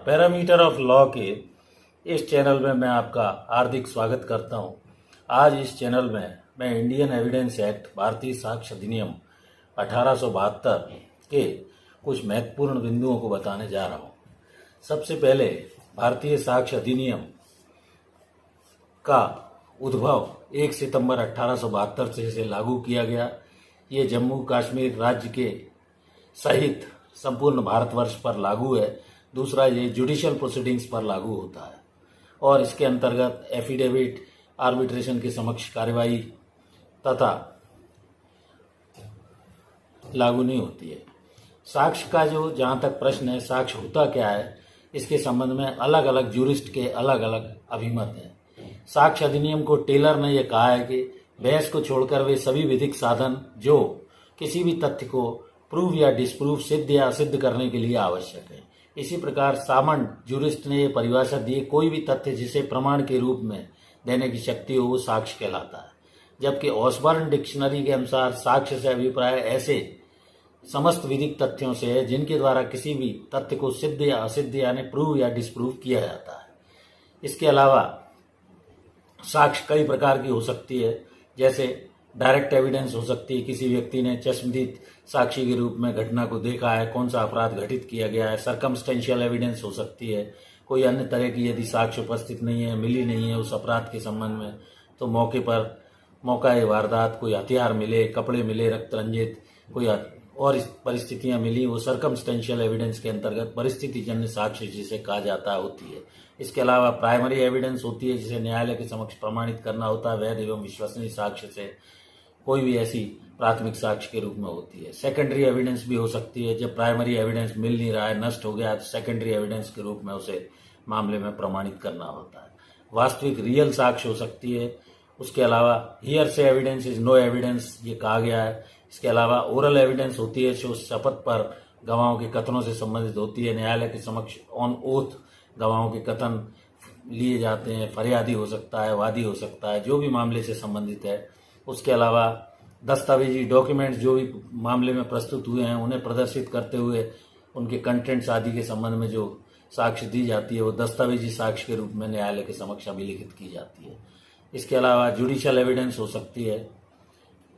Parameter of law के इस channel में मैं आपका हार्दिक स्वागत करता हूं। आज इस चैनल में मैं इंडियन एविडेंस एक्ट भारतीय साक्ष्य अधिनियम 1872 के कुछ महत्वपूर्ण बिंदुओं को बताने जा रहा हूं। सबसे पहले भारतीय साक्ष्य अधिनियम का उद्भव 1 सितंबर 1872 से लागू किया गया। ये जम्मू कश्मीर राज्य के सहित संपूर्ण भारतवर्ष पर लागू है। दूसरा, ये जुडिशियल प्रोसीडिंग्स पर लागू होता है और इसके अंतर्गत एफिडेविट, आर्बिट्रेशन के समक्ष कार्यवाही तथा लागू नहीं होती है। साक्ष्य का जो जहाँ तक प्रश्न है, साक्ष्य होता क्या है, इसके संबंध में अलग अलग ज्यूरिस्ट के अलग अलग अभिमत हैं। साक्ष्य अधिनियम को टेलर ने यह कहा है कि बहस को छोड़कर वे सभी विधिक साधन जो किसी भी तथ्य को प्रूव या डिस्प्रूव, सिद्ध या असिद्ध करने के लिए आवश्यक है। इसी प्रकार सामंत ज्यूरिस्ट ने यह परिभाषा दी, कोई भी तथ्य जिसे प्रमाण के रूप में देने की शक्ति हो वो साक्ष्य कहलाता है। जबकि ऑसबर्न डिक्शनरी के अनुसार साक्ष्य से अभिप्राय ऐसे समस्त विधिक तथ्यों से है जिनके द्वारा किसी भी तथ्य को सिद्ध या असिद्ध यानी प्रूव या डिस्प्रूव किया जाता है। इसके अलावा साक्ष्य कई प्रकार की हो सकती है, जैसे डायरेक्ट एविडेंस हो सकती है, किसी व्यक्ति ने चश्मदीद साक्षी के रूप में घटना को देखा है, कौन सा अपराध घटित किया गया है। सर्कमस्टेंशियल एविडेंस हो सकती है, कोई अन्य तरह की यदि साक्ष्य उपस्थित नहीं है, मिली नहीं है उस अपराध के संबंध में, तो मौके पर मौका वारदात, कोई हथियार मिले, कपड़े मिले रक्त रंजित, कोई और परिस्थितियां मिली, वो सर्कमस्टेंशियल एविडेंस के अंतर्गत परिस्थितिजन्य साक्ष्य जिसे कहा जाता है होती है। इसके अलावा प्राइमरी एविडेंस होती है जिसे न्यायालय के समक्ष प्रमाणित करना होता है वैध एवं विश्वसनीय साक्ष्य से, कोई भी ऐसी प्राथमिक साक्ष्य के रूप में होती है। सेकेंडरी एविडेंस भी हो सकती है, जब प्राइमरी एविडेंस मिल नहीं रहा है, नष्ट हो गया है, तो सेकेंडरी एविडेंस के रूप में उसे मामले में प्रमाणित करना होता है। वास्तविक रियल साक्ष्य हो सकती है। उसके अलावा हियर से एविडेंस इज नो एविडेंस, ये कहा गया है। इसके अलावा ओरल एविडेंस होती है जो शपथ पर गवाहों के कथनों से संबंधित होती है। न्यायालय के समक्ष ऑन ओथ गवाहों के कथन लिए जाते हैं। फरियादी हो सकता है, वादी हो सकता है, जो भी मामले से संबंधित है। उसके अलावा दस्तावेजी डॉक्यूमेंट्स जो भी मामले में प्रस्तुत हुए हैं उन्हें प्रदर्शित करते हुए उनके कंटेंट्स आदि के संबंध में जो साक्ष्य दी जाती है वो दस्तावेजी साक्ष्य के रूप में न्यायालय के समक्ष अभिलिखित की जाती है। इसके अलावा जुडिशियल एविडेंस हो सकती है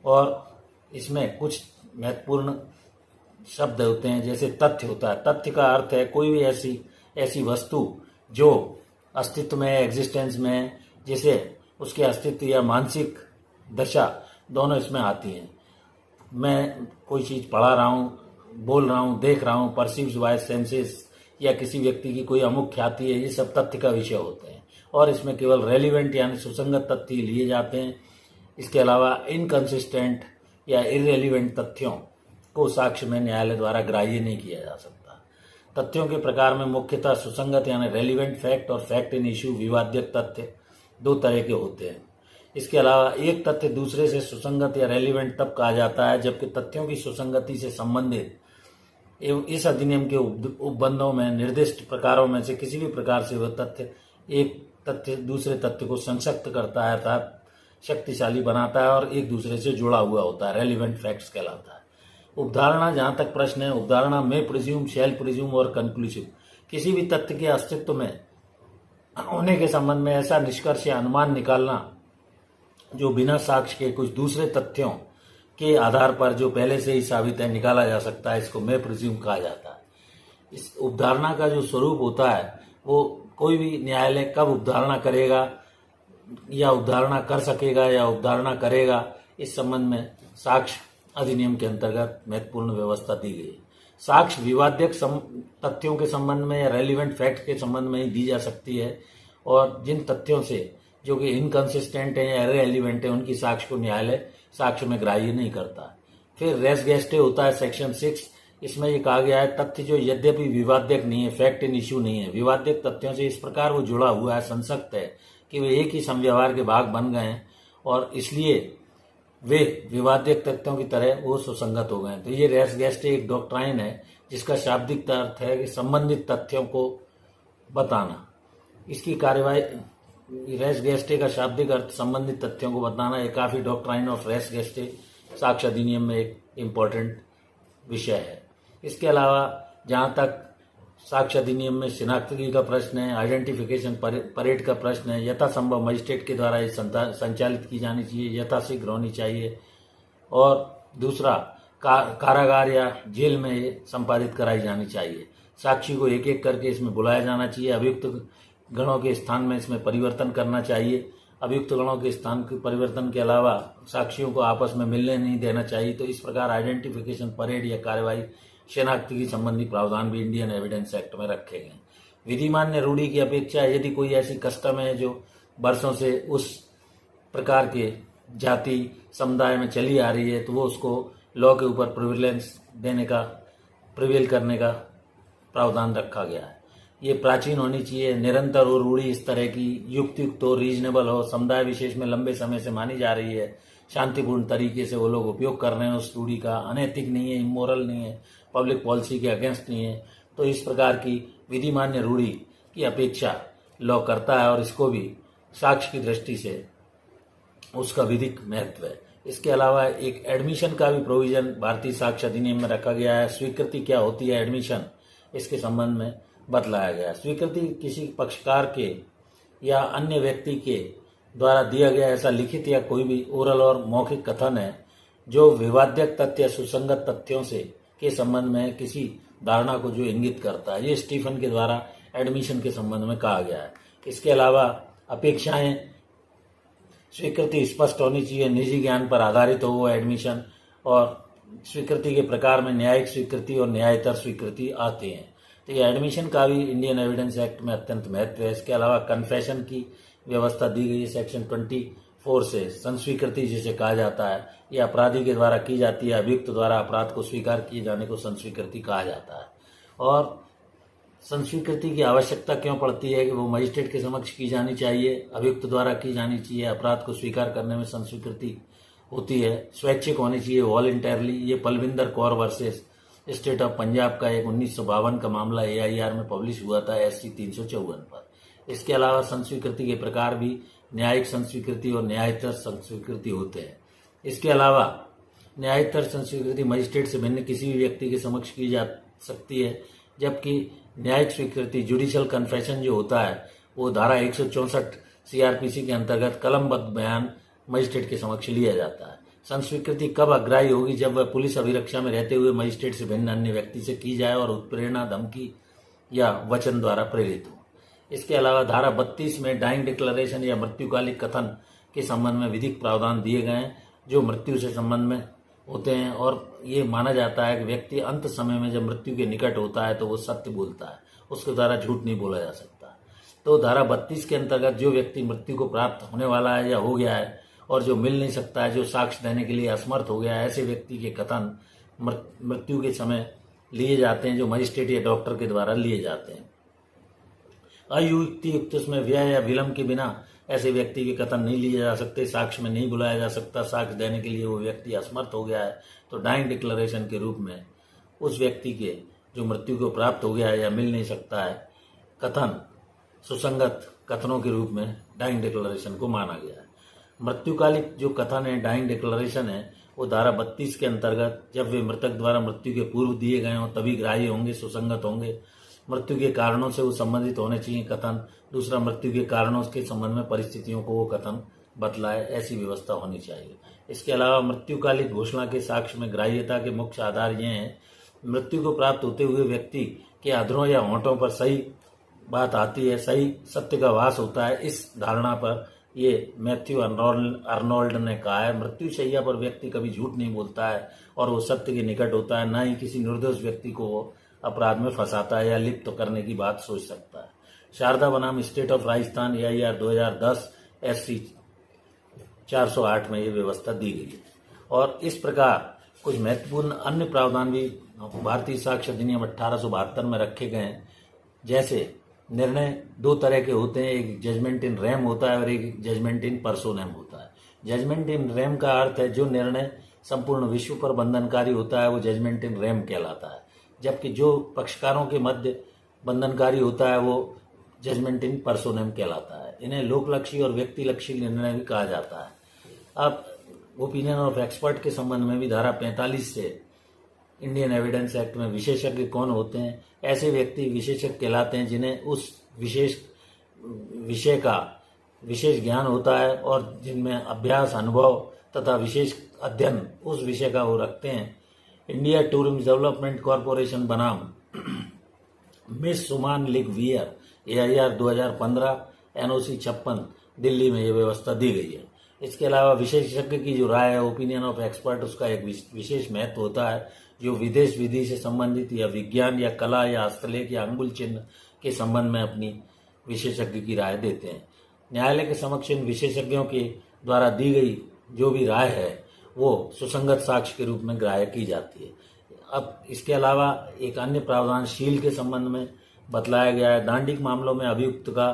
और इसमें कुछ महत्वपूर्ण शब्द होते हैं, जैसे तथ्य होता है। तथ्य का अर्थ है कोई भी ऐसी वस्तु जो अस्तित्व में, एग्जिस्टेंस में है, जिसे उसके अस्तित्व या मानसिक दशा दोनों इसमें आती हैं। मैं कोई चीज़ पढ़ा रहा हूँ, बोल रहा हूँ, देख रहा हूँ, परसीव्ड बाय सेंसेस, या किसी व्यक्ति की कोई अमुक ख्याति है, ये सब तथ्य का विषय होते हैं और इसमें केवल रेलिवेंट यानी सुसंगत तथ्य लिए जाते हैं। इसके अलावा इनकंसिस्टेंट या इररेलिवेंट तथ्यों को साक्ष्य में न्यायालय द्वारा ग्राह्य नहीं किया जा सकता। तथ्यों के प्रकार में मुख्यतः सुसंगत यानी रेलिवेंट फैक्ट और फैक्ट इन इश्यू विवाद्यक तथ्य दो तरह के होते हैं। इसके अलावा एक तथ्य दूसरे से सुसंगत या रेलिवेंट तब कहा जाता है जबकि तथ्यों की सुसंगति से संबंधित एवं इस अधिनियम के उपबंधों में निर्दिष्ट प्रकारों में से किसी भी प्रकार से वह तथ्य एक तथ्य दूसरे तथ्य को संशक्त करता है अर्थात शक्तिशाली बनाता है और एक दूसरे से जुड़ा हुआ होता है, रेलिवेंट फैक्ट्स कहलाता है। उपधारणा, जहां तक प्रश्न है, उपधारणा में प्रिज्यूम, शैल प्रिज्यूम और कंक्लूसिव, किसी भी तथ्य के अस्तित्व में होने के संबंध में ऐसा निष्कर्ष या अनुमान निकालना जो बिना साक्ष्य के कुछ दूसरे तथ्यों के आधार पर जो पहले से ही साबित है निकाला जा सकता है, इसको मैं प्रिज्यूम कहा जाता है। इस उपधारणा का जो स्वरूप होता है वो कोई भी न्यायालय कब उपधारणा करेगा या उपधारणा कर सकेगा या उपधारणा करेगा, इस संबंध में साक्ष्य अधिनियम के अंतर्गत महत्वपूर्ण व्यवस्था दी गई है। साक्ष्य विवाद्यक तथ्यों के संबंध में या रेलिवेंट फैक्ट के संबंध में ही दी जा सकती है और जिन तथ्यों से जो कि इनकंसिस्टेंट है या इररेलिवेंट है उनकी साक्ष्य को न्यायालय साक्ष्य में ग्राह्य नहीं करता। फिर रेस गेस्टे होता है सेक्शन 6, इसमें ये कहा गया है तथ्य जो यद्यपि विवाद्यक नहीं है, फैक्ट इन इश्यू नहीं है, विवाद्यक तथ्यों से इस प्रकार वो जुड़ा हुआ है, संसक्त है कि वे एक ही समव्यवहार के भाग बन गए हैं और इसलिए वे विवाद्यक तथ्यों की तरह वो सुसंगत हो गए हैं। तो ये रेस गेस्टे एक डॉक्ट्राइन है जिसका शाब्दिक अर्थ है कि संबंधित तथ्यों को बताना। इसकी कार्यवाही, रेस गेस्टे का शाब्दिक अर्थ संबंधित तथ्यों को बताना, ये काफी डॉक्ट्राइन ऑफ रेस गेस्टे साक्ष्य अधिनियम में एक इम्पोर्टेंट विषय है। इसके अलावा जहाँ तक साक्ष्य अधिनियम में शिनाख्तगी का प्रश्न है, आइडेंटिफिकेशन परेड का प्रश्न है, यथासंभव मजिस्ट्रेट के द्वारा ये संचालित की जानी चाहिए, यथाशीघ्र होनी चाहिए। और दूसरा, कारागार या जेल में ये संपादित कराई जानी चाहिए। साक्षी को एक एक करके इसमें बुलाया जाना चाहिए। अभियुक्त गणों के स्थान में इसमें परिवर्तन करना चाहिए। अभियुक्त गणों के स्थान के परिवर्तन के अलावा साक्षियों को आपस में मिलने नहीं देना चाहिए। तो इस प्रकार आइडेंटिफिकेशन परेड या कार्यवाही शनाख्तगी संबंधी प्रावधान भी इंडियन एविडेंस एक्ट में रखे गए। विधिमान्य रूढ़ी की अपेक्षा यदि कोई ऐसी कस्टम है जो वर्षों से उस प्रकार के जाति समुदाय में चली आ रही है, तो वो उसको लॉ के ऊपर प्रिवेल करने का प्रावधान रखा गया है। ये प्राचीन होनी चाहिए, निरंतर और रूढ़ी इस तरह की युक्त हो, रीजनेबल हो, समुदाय विशेष में लंबे समय से मानी जा रही है, शांतिपूर्ण तरीके से वो लोग उपयोग कर रहे हैं उस रूढ़ी का, अनैतिक नहीं है, इमोरल नहीं है, पब्लिक पॉलिसी के अगेंस्ट नहीं है। तो इस प्रकार की विधिमान्य रूढ़ी की अपेक्षा लॉ करता है और इसको भी साक्ष्य की दृष्टि से उसका विधिक महत्व है। इसके अलावा एक एडमिशन का भी प्रोविजन भारतीय साक्ष्य अधिनियम में रखा गया है। स्वीकृति क्या होती है, एडमिशन, इसके संबंध में बतलाया गया है। स्वीकृति किसी पक्षकार के या अन्य व्यक्ति के द्वारा दिया गया ऐसा लिखित या कोई भी ओरल और मौखिक कथन है जो विवाद्यक तथ्य या सुसंगत तथ्यों से के संबंध में किसी धारणा को जो इंगित करता है। ये स्टीफन के द्वारा एडमिशन के संबंध में कहा गया है। इसके अलावा अपेक्षाएं, स्वीकृति स्पष्ट होनी चाहिए, निजी ज्ञान पर आधारित हो वो एडमिशन, और स्वीकृति के प्रकार में न्यायिक स्वीकृति और न्यायतर स्वीकृति आती हैं। तो ये एडमिशन का भी इंडियन एविडेंस एक्ट में अत्यंत महत्व है। इसके अलावा कन्फेशन की व्यवस्था दी गई है सेक्शन 24 से। संस्वीकृति जिसे कहा जाता है, ये अपराधी के द्वारा की जाती है, अभियुक्त द्वारा अपराध को स्वीकार किए जाने को संस्वीकृति कहा जाता है। और संस्वीकृति की आवश्यकता क्यों पड़ती है कि वो मजिस्ट्रेट के समक्ष की जानी चाहिए, अभियुक्त द्वारा की जानी चाहिए। अपराध को स्वीकार करने में संस्वीकृति होती है, स्वैच्छिक होनी चाहिए, वॉलंटरली। ये Palvinder Kaur versus state of Punjab का एक 1952 का मामला AIR में पब्लिश हुआ था SC 354 पर। इसके अलावा संस्वीकृति के प्रकार भी न्यायिक संस्वीकृति और न्यायतर संस्वीकृति होते हैं। इसके अलावा न्यायतर संस्वीकृति मजिस्ट्रेट से भिन्न किसी भी व्यक्ति के समक्ष की जा सकती है, जबकि न्यायिक स्वीकृति जुडिशियल कन्फेशन जो होता है वो धारा 164 CRPC के अंतर्गत कलमबद्ध बयान मजिस्ट्रेट के समक्ष लिया जाता है। संस्वीकृति कब अग्राह्य होगी, जब वह पुलिस अभिरक्षा में रहते हुए मजिस्ट्रेट से भिन्न अन्य व्यक्ति से की जाए और उत्प्रेरणा, धमकी या वचन द्वारा प्रेरित हो। इसके अलावा धारा 32 में डाइंग डिक्लेरेशन या मृत्युकालिक कथन के संबंध में विधिक प्रावधान दिए गए हैं जो मृत्यु से संबंध में होते हैं, और ये माना जाता है कि व्यक्ति अंत समय में जब मृत्यु के निकट होता है तो वो सत्य बोलता है, उसके द्वारा झूठ नहीं बोला जा सकता। तो धारा 32 के अंतर्गत जो व्यक्ति मृत्यु को प्राप्त होने वाला है या हो गया है और जो मिल नहीं सकता है, जो साक्ष्य देने के लिए असमर्थ हो गया है, ऐसे व्यक्ति के कथन मृत्यु के समय लिए जाते हैं, जो मजिस्ट्रेट या डॉक्टर के द्वारा लिए जाते हैं। अयुक्तियुक्त उसमें व्यय या विलंब के बिना ऐसे व्यक्ति के कथन नहीं लिए जा सकते, साक्ष्य में नहीं बुलाया जा सकता। साक्ष्य देने के लिए वो व्यक्ति असमर्थ हो गया है तो डाइंग डिक्लेरेशन के रूप में उस व्यक्ति के जो मृत्यु को प्राप्त हो गया है या मिल नहीं सकता है, कथन सुसंगत कथनों के रूप में डाइंग डिक्लेरेशन को माना गया है। मृत्युकालिक जो कथन है, डाइंग डिक्लेरेशन है, वो धारा 32 के अंतर्गत जब वे मृतक द्वारा मृत्यु के पूर्व दिए गए हों तभी ग्राह्य होंगे, सुसंगत होंगे। मृत्यु के कारणों से वो संबंधित होने चाहिए कथन। दूसरा, मृत्यु के कारणों के संबंध में परिस्थितियों को वो कथन बतलाए, ऐसी व्यवस्था होनी चाहिए। इसके अलावा मृत्युकालिक घोषणा के साक्ष्य में ग्राह्यता के मुख्य आधार ये हैं, मृत्यु को प्राप्त होते हुए व्यक्ति के अधरों या होंठों पर सही बात आती है, सही सत्य का वास होता है। इस धारणा पर ये मैथ्यू अर्नोल्ड ने कहा है, मृत्युशैया पर व्यक्ति कभी झूठ नहीं बोलता है और वो सत्य के निकट होता है, न ही किसी निर्दोष व्यक्ति को वो अपराध में फंसाता है या लिप्त करने की बात सोच सकता है। शारदा बनाम state of Rajasthan AIR 2010 SC 408 में ये व्यवस्था दी गई है। और इस प्रकार कुछ महत्वपूर्ण अन्य प्रावधान भी भारतीय साक्ष्य अधिनियम 1872 में रखे गए हैं। जैसे निर्णय दो तरह के होते हैं, एक जजमेंट इन रेम होता है और एक जजमेंट इन पर्सोनेम होता है। जजमेंट इन रेम का अर्थ है जो निर्णय संपूर्ण विश्व पर बंधनकारी होता है वो जजमेंट इन रेम कहलाता है, जबकि जो पक्षकारों के मध्य बंधनकारी होता है वो जजमेंट इन पर्सोनेम कहलाता है। इन्हें लोकलक्षी और व्यक्तिलक्षी निर्णय भी कहा जाता है। अब ओपिनियन ऑफ एक्सपर्ट के संबंध में भी धारा 45 से इंडियन एविडेंस एक्ट में विशेषज्ञ कौन होते हैं? ऐसे व्यक्ति विशेषज्ञ कहलाते हैं जिन्हें उस विशेष विषय का विशेष ज्ञान होता है और जिनमें अभ्यास, अनुभव तथा विशेष अध्ययन उस विषय का वो रखते हैं। इंडिया टूरिज्म डेवलपमेंट कॉरपोरेशन बनाम मिस सुमान लिग वियर AIR 2015 NOC 56 दिल्ली में ये व्यवस्था दी गई है। इसके अलावा विशेषज्ञ की जो राय है, ओपिनियन ऑफ एक्सपर्ट, उसका एक विशेष महत्व होता है जो विदेश विधि से संबंधित या विज्ञान या कला या हस्तलेख या अंगुल चिन्ह के संबंध में अपनी विशेषज्ञ की राय देते हैं। न्यायालय के समक्ष इन विशेषज्ञों के द्वारा दी गई जो भी राय है वो सुसंगत साक्ष्य के रूप में ग्राह्य की जाती है। अब इसके अलावा एक अन्य प्रावधान शील के संबंध में बतलाया गया है। दांडिक मामलों में अभियुक्त का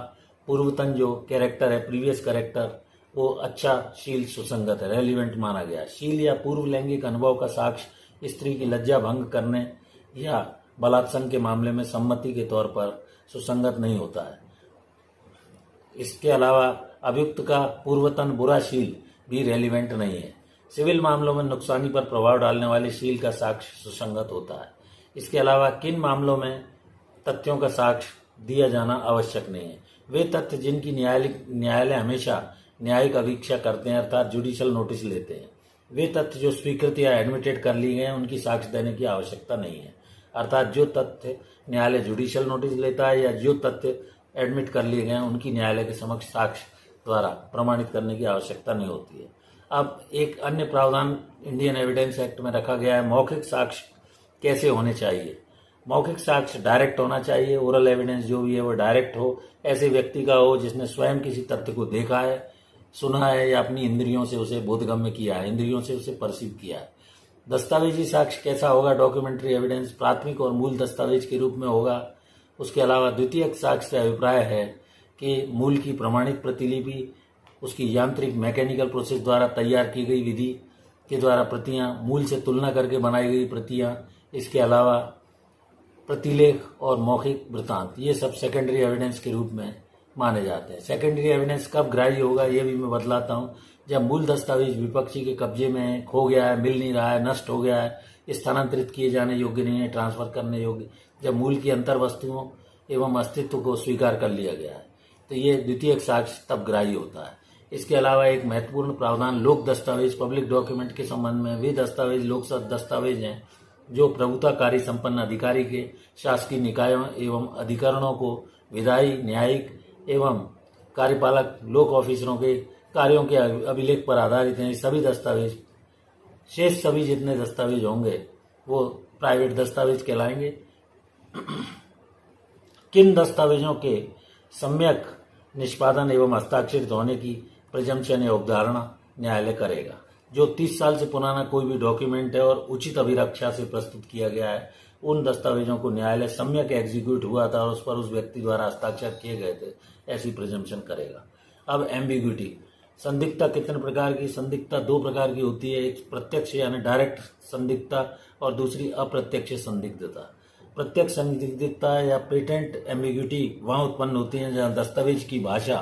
पूर्वतन जो कैरेक्टर है, प्रीवियस कैरेक्टर, वो अच्छा शील सुसंगत है, रेलिवेंट माना गया। शील या पूर्व लैंगिक अनुभव का साक्ष्य स्त्री की लज्जा भंग करने या बलात्संग के मामले में सम्मति के तौर पर सुसंगत नहीं होता है। इसके अलावा अभियुक्त का पूर्वतन बुरा शील भी रेलिवेंट नहीं है। सिविल मामलों में नुकसानी पर प्रभाव डालने वाले शील का साक्ष्य सुसंगत होता है। इसके अलावा किन मामलों में तथ्यों का साक्ष्य दिया जाना आवश्यक नहीं है? वे तथ्य जिनकी न्यायालय हमेशा न्यायिक अवीक्षा करते हैं, अर्थात जुडिशियल नोटिस लेते हैं। वे तथ्य जो स्वीकृत या एडमिटेड कर लिए गए हैं, उनकी साक्ष्य देने की आवश्यकता नहीं है। अर्थात जो तथ्य न्यायालय जुडिशियल नोटिस लेता है या जो तथ्य एडमिट कर लिए गए हैं, उनकी न्यायालय के समक्ष साक्ष्य द्वारा प्रमाणित करने की आवश्यकता नहीं होती है। अब एक अन्य प्रावधान इंडियन एविडेंस एक्ट में रखा गया है, मौखिक साक्ष्य कैसे होने चाहिए। मौखिक साक्ष्य डायरेक्ट होना चाहिए। ओरल एविडेंस जो भी है वो डायरेक्ट हो, ऐसे व्यक्ति का हो जिसने स्वयं किसी तथ्य को देखा है, सुना है या अपनी इंद्रियों से उसे बोधगम्य किया है, इंद्रियों से उसे परसीव किया है। दस्तावेजी साक्ष्य कैसा होगा? डॉक्यूमेंट्री एविडेंस प्राथमिक और मूल दस्तावेज के रूप में होगा। उसके अलावा द्वितीयक साक्ष्य से अभिप्राय है कि मूल की प्रमाणित प्रतिलिपि उसकी यांत्रिक मैकेनिकल प्रोसेस द्वारा तैयार की गई विधि के द्वारा प्रतियां, मूल से तुलना करके बनाई गई प्रतियां, इसके अलावा प्रतिलेख और मौखिक वृत्तांत, ये सब सेकेंडरी एविडेंस के रूप में माने जाते हैं। सेकेंडरी एविडेंस कब ग्राह्य होगा ये भी मैं बतलाता हूँ। जब मूल दस्तावेज विपक्षी के कब्जे में है, खो गया है, मिल नहीं रहा है, नष्ट हो गया है, स्थानांतरित किए जाने योग्य नहीं है, ट्रांसफर करने योग्य, जब मूल की अंतर वस्तुओं एवं अस्तित्व को स्वीकार कर लिया गया है, तो ये द्वितीयक साक्ष्य तब ग्राह्य होता है। इसके अलावा एक महत्वपूर्ण प्रावधान लोक दस्तावेज, पब्लिक डॉक्यूमेंट के संबंध में। वे दस्तावेज लोक दस्तावेज हैं जो प्रभुताकारी संपन्न अधिकारी के शासकीय निकायों एवं अधिकरणों को विधायी, न्यायिक एवं कार्यपालक लोक ऑफिसरों के कार्यों के अभिलेख पर आधारित हैं। सभी दस्तावेज, शेष सभी जितने दस्तावेज होंगे वो प्राइवेट दस्तावेज कहलाएंगे। किन दस्तावेजों के सम्यक निष्पादन एवं हस्ताक्षरित होने की प्रिजम्पशन या उपधारणा न्यायालय करेगा? जो 30 साल से पुराना कोई भी डॉक्यूमेंट है और उचित अभिरक्षा से प्रस्तुत किया गया है, उन दस्तावेजों को न्यायालय सम्यक एग्जीक्यूट हुआ था और उस पर उस व्यक्ति द्वारा हस्ताक्षर किए गए थे, ऐसी प्रिजम्पशन करेगा। अब एम्बिग्विटी, संदिग्धता कितने प्रकार की? संदिग्धता 2 प्रकार की होती है, एक प्रत्यक्ष यानी डायरेक्ट संदिग्धता और दूसरी अप्रत्यक्ष संदिग्धता। प्रत्यक्ष संदिग्धता या पेटेंट एम्बिग्विटी वहां उत्पन्न होती है जहां दस्तावेज की भाषा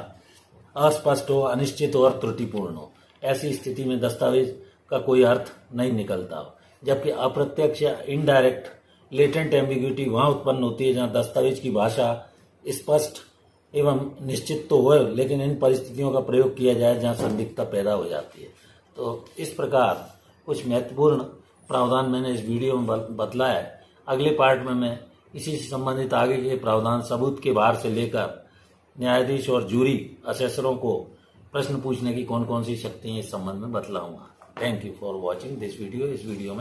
अस्पष्ट हो, अनिश्चित हो और त्रुटिपूर्ण हो। ऐसी स्थिति में दस्तावेज का कोई अर्थ नहीं निकलता हो। जबकि अप्रत्यक्ष या इनडायरेक्ट लेटेंट एम्बिग्विटी वहां उत्पन्न होती है जहां दस्तावेज की भाषा स्पष्ट एवं निश्चित तो हो, लेकिन इन परिस्थितियों का प्रयोग किया जाए जहां संदिग्धता पैदा हो जाती है। तो इस प्रकार कुछ महत्वपूर्ण प्रावधान मैंने इस वीडियो में बतलाया है। अगले पार्ट में मैं इसी से संबंधित आगे के प्रावधान, सबूत के भार से लेकर न्यायाधीश और जूरी असेसरों को प्रश्न पूछने की कौन कौन सी शक्ति है इस संबंध में बतलाऊंगा। Thank you for watching this video. इस वीडियो में